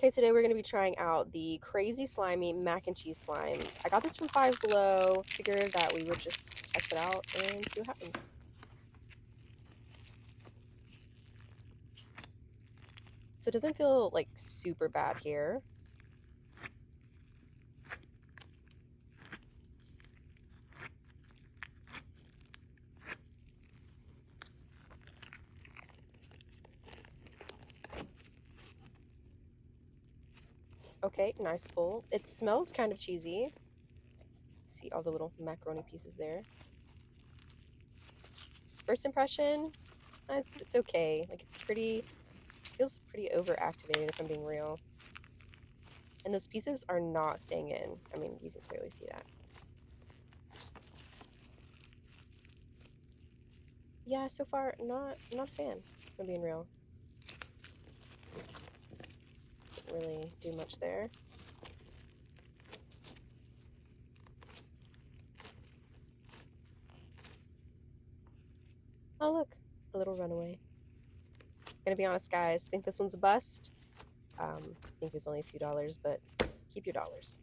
Okay, today we're going to be trying out the Crazy Slimy Mac and Cheese Slime. I got this from Five Below. Figured that we would just test it out and see what happens. So it doesn't feel like super bad here. Okay, nice pull. It smells kind of cheesy. See all the little macaroni pieces there. First impression, it's okay. Like feels pretty overactivated if I'm being real. And those pieces are not staying in. I mean, you can clearly see that. Yeah, so far not a fan, if I'm being real. Didn't really do much there. Oh look, a little runaway. Gonna be honest, guys, think this one's a bust. I think it was only a few dollars, but keep your dollars.